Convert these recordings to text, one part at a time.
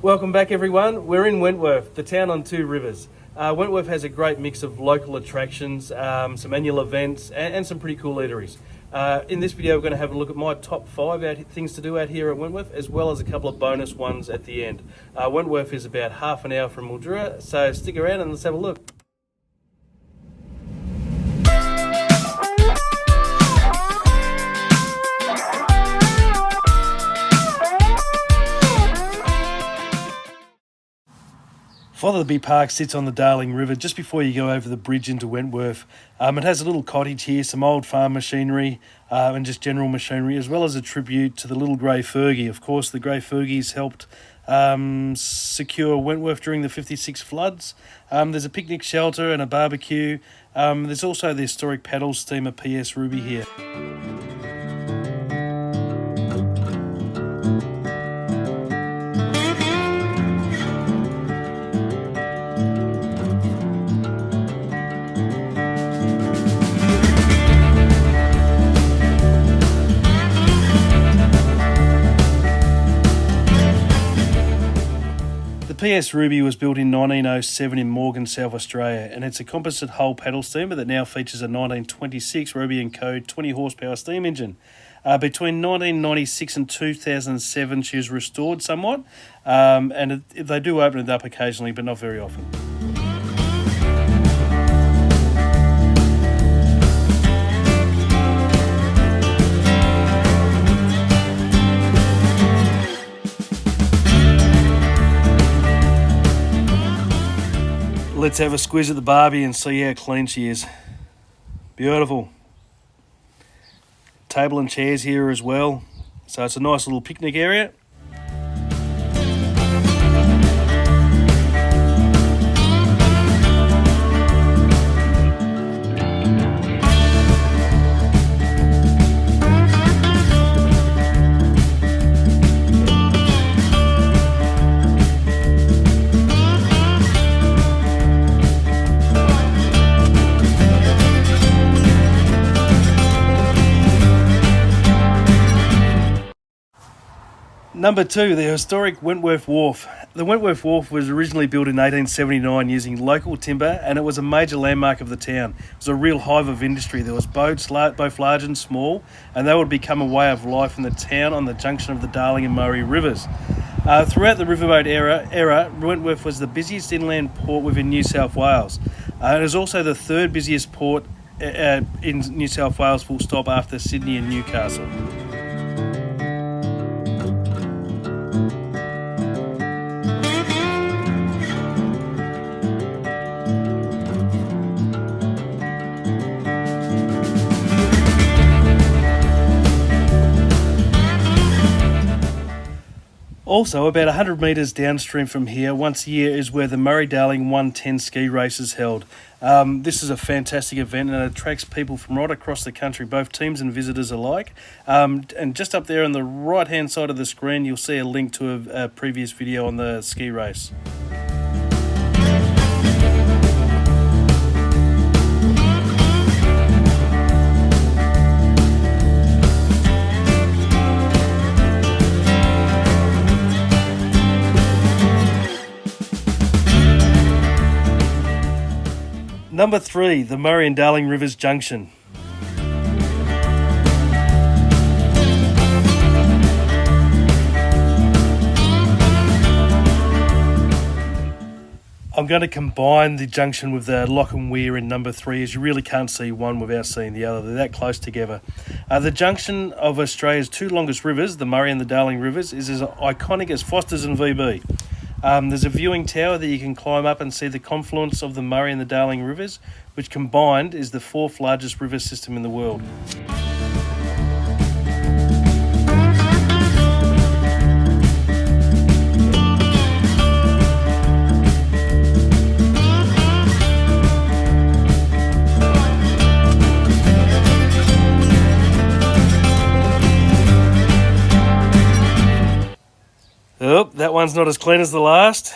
Welcome back, everyone. We're in Wentworth, the town on two rivers. Wentworth has a great mix of local attractions, some annual events, and some pretty cool eateries. In this video, we're going to have a look at my top 5 things to do out here at Wentworth, as well as a couple of bonus ones at the end. Wentworth is about half an hour from Mildura, so stick around and let's have a look. Fotherby Park sits on the Darling River just before you go over the bridge into Wentworth. It has a little cottage here, some old farm machinery and just general machinery, as well as a tribute to the little grey Fergie. Of course, the grey Fergies helped secure Wentworth during the 56 floods. There's a picnic shelter and a barbecue. There's also the historic paddle steamer PS Ruby here. The PS Ruby was built in 1907 in Morgan, South Australia, and it's a composite hull paddle steamer that now features a 1926 Ruby & Co 20 horsepower steam engine. Between 1996 and 2007 she was restored somewhat, and they do open it up occasionally, but not very often. Let's have a squiz at the Barbie and see how clean she is. Beautiful. Table and chairs here as well. So it's a nice little picnic area. Number 2, the historic Wentworth Wharf. The Wentworth Wharf was originally built in 1879 using local timber, and it was a major landmark of the town. It was a real hive of industry. There was boats, both large and small, and they would become a way of life in the town on the junction of the Darling and Murray rivers. Throughout the riverboat era, Wentworth was the busiest inland port within New South Wales. It is also the third busiest port in New South Wales, full stop, after Sydney and Newcastle. Also, about 100 metres downstream from here, once a year, is where the Murray-Darling 110 ski race is held. This is a fantastic event and it attracts people from right across the country, both teams and visitors alike. And just up there on the right-hand side of the screen, you'll see a link to a previous video on the ski race. Number 3, the Murray and Darling Rivers Junction. I'm going to combine the junction with the Loch and Weir in number 3, as you really can't see one without seeing the other. They're that close together. The junction of Australia's 2 longest rivers, the Murray and the Darling Rivers, is as iconic as Foster's and VB. There's a viewing tower that you can climb up and see the confluence of the Murray and the Darling rivers, which combined is the 4th largest river system in the world. Oh, that one's not as clean as the last.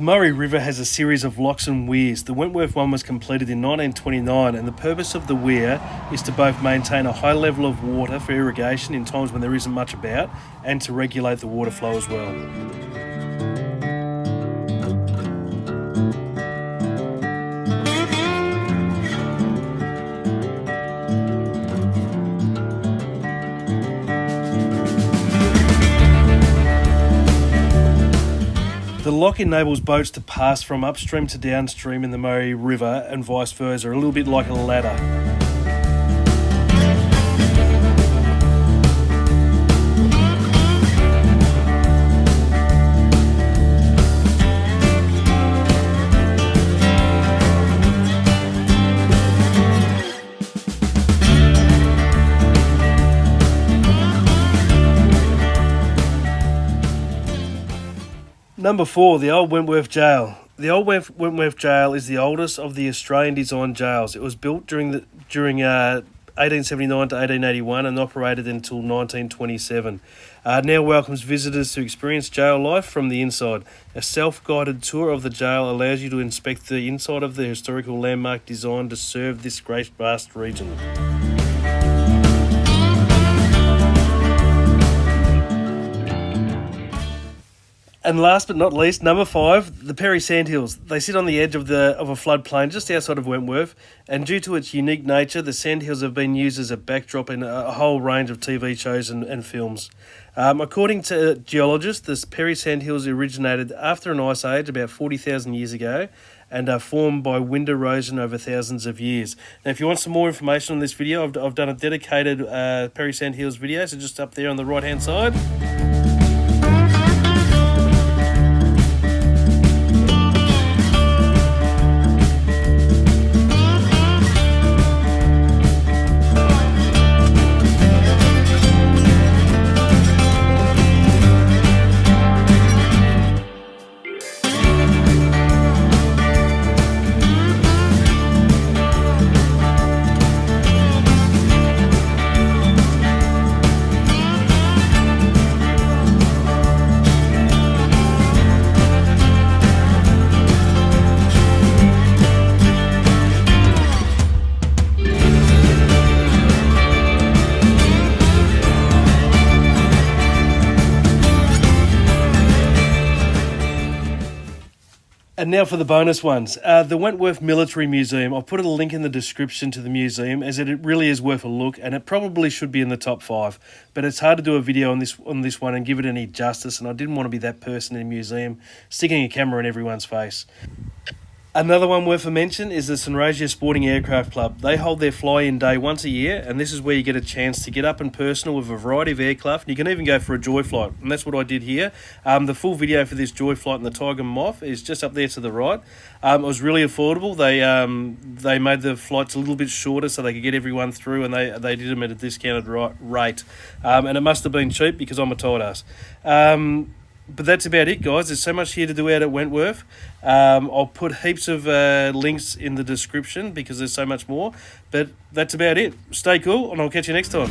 Murray River has a series of locks and weirs. The Wentworth one was completed in 1929, and the purpose of the weir is to both maintain a high level of water for irrigation in times when there isn't much about, and to regulate the water flow as well. The lock enables boats to pass from upstream to downstream in the Murray River and vice versa, a little bit like a ladder. Number 4, the Old Wentworth Jail. The Old Wentworth Jail is the oldest of the Australian designed jails. It was built during 1879 to 1881 and operated until 1927. Now welcomes visitors to experience jail life from the inside. A self-guided tour of the jail allows you to inspect the inside of the historical landmark designed to serve this great vast region. And last but not least, number 5, the Perry Sandhills. They sit on the edge of a floodplain just outside of Wentworth, and due to its unique nature, the Sandhills have been used as a backdrop in a whole range of TV shows and films. According to geologists, the Perry Sandhills originated after an ice age about 40,000 years ago and are formed by wind erosion over thousands of years. Now, if you want some more information on this video, I've done a dedicated Perry Sandhills video, so just up there on the right-hand side. And now for the bonus ones. The Wentworth Military Museum. I'll put a link in the description to the museum, as it really is worth a look, and it probably should be in the top 5. But it's hard to do a video on this one and give it any justice, and I didn't want to be that person in a museum sticking a camera in everyone's face. Another one worth a mention is the Sunraysia Sporting Aircraft Club. They hold their fly-in day once a year, and this is where you get a chance to get up and personal with a variety of aircraft. And you can even go for a joy flight, and that's what I did here. The full video for this joy flight and the Tiger Moth is just up there to the right. It was really affordable. They made the flights a little bit shorter so they could get everyone through, and they did them at a discounted rate. And it must have been cheap because I'm a tight ass. But that's about it, guys. There's so much here to do out at Wentworth. I'll put heaps of links in the description because there's so much more. But that's about it. Stay cool, and I'll catch you next time.